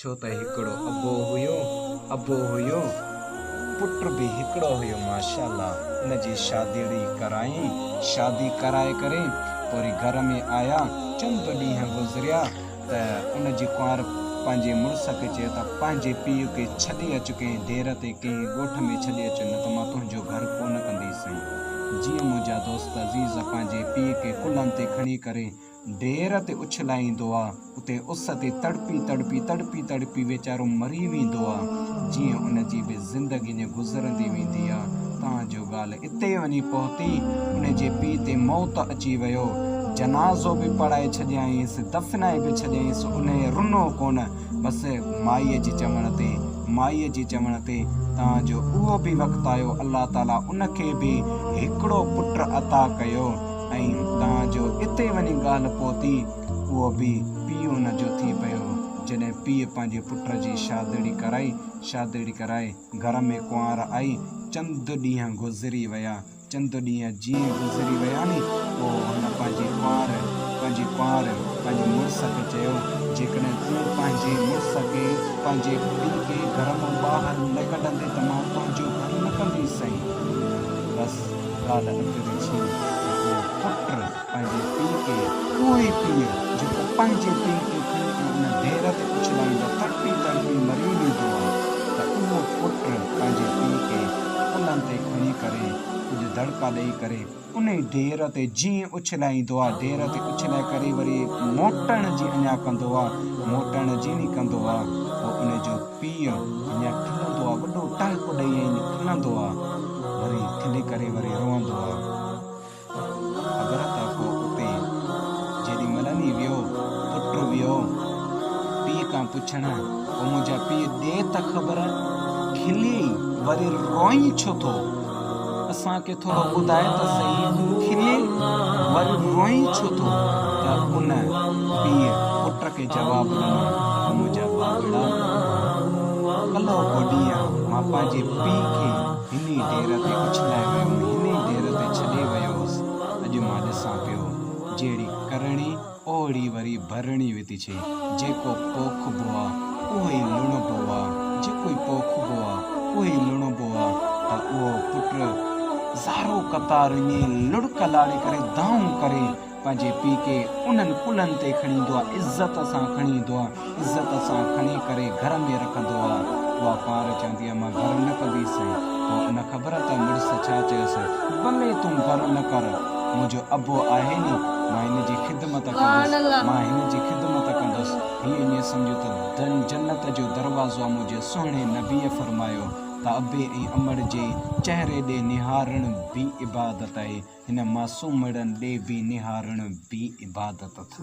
छो त हिकिड़ो अबो हुयो पुट भी हिकिड़ो हुयो माशाअल्लाह। उन जी शादी कराए करे पोरी घर में आया। चंद ॾींहं गुज़रिया त उन जी कुंवार पंहिंजे मुड़ुस खे चयो त पंहिंजे पीउ खे छॾे अचु कंहिं देर ते कंहिं ॻोठ में छॾे अचु, न त मां तुंहिंजो घर कोन कंदीसीं। जीअं मुंहिंजा दोस्त अज़ीज़ पंहिंजे पीउ खे कुल्हनि ते खणी करे ढेर ते उछलाईंदो आहे, उते उस ते तड़पी वीचारो मरी वेंदो आहे। जीअं उन जी बि ज़िंदगी ने गुज़रंदी वेंदी आहे। तव्हांजो ॻाल्हि इते वञी पहुती, उन जे पीउ ते मौत अची वियो। जनाज़ो भी पढ़ाए छॾियांसि, दफ़नाए भी छॾियांसि, उन रुनो कोन। बसि माईअ जी चवण ते तव्हांजो उहो भी वक़्तु आयो, अल्लाह ताला उनखे भी हिकिड़ो पुट अता कयो। ऐं तव्हांजो इते वञी ॻाल्हि पहुती, उहो भी पीउ उनजो थी पियो। जॾहिं पीउ पंहिंजे पुट जी शादी कराए घर में कुंवार आई, चंद ॾींहं गुज़री विया। चंद ॾींहं जीअं गुज़री विया नी, पोइ हुन पंहिंजी कुंवार पंहिंजे मुड़ुस खे चयो, जेकॾहिं तूं पंहिंजे मुड़ुस खे पंहिंजे पीउ खे घर मां ॿाहिरि न कढंदे त मां तुंहिंजो घर न कंदीसीं। बसि ॻाल्हि अॻिते थी। पुट पंहिंजे पीउ खे, उहो ई पीउ जेको पंहिंजे पीउ खे खणी उन ढेर ते उछलाईंदो तड़पी मरी वेंदो आहे, त उहो पुट पंहिंजे पीउ खे कुल्हनि ते खणी करे कुझु दड़का ॾेई करे उन ढेर ते जीअं उछलाईंदो आहे, ढेर ते उछलाए करे वरी मोटण जी अञा कंदो आहे, पोइ उन जो पीउ अञा खिलंदो आहे, वॾो टहक ॾेई खिलंदो आहे, वरी खिली करे वरी रोअंदो आहे। ख़बर त पोइ उते जेॾी महिल नी पुट वियो पीउ खां पुछण, पोइ मुंहिंजा पीउ ॾे त ख़बर, खिली वरी रोई छो थो? असांखे थोरो ॿुधाए त सही, खिली वरी रोई छो थो? त उन पीउ पुट खे जवाबु ॾिनो, मुंहिंजा बाबड़ा, कल्ह को ॾींहुं मां पंहिंजे पीउ खे हिन ढेर ते उछलाए वियो, हिन ढेर ते छॾे वियो हुउसि। अॼु मां ॾिसां पियो, जहिड़ी करणी ओहिड़ी वरी भरणी थी थिए। जेको पोखिबो आहे उहो ई लुणबो आहे, त उहो पुट ज़ारो कतार ईअं लुड़क लाड़े करे दाऊं करे पंहिंजे पीउ खे उन्हनि कुल्हनि ते खणी ईंदो आहे, इज़त सां खणी करे घर में रखंदो आहे। उहा पार चवंदी आहे, मां घर न कंदीसीं। पोइ उन ख़बर त मुड़ुस छा चयोसि, भले तूं घर न कर, मुंहिंजो अबो आहे नी, मां हिन जी ख़िदमत कंदुसि। हीअ ईअं सम्झो त जन्नत जो दरवाज़ो आहे। मुंहिंजे सुहिणे नबीअ फरमायो त अबे ऐं अमड़ जे चहिरे ॾे निहारण बि इबादत आहे, हिन मासूमड़नि ॾे बि निहारण बि इबादत अथव।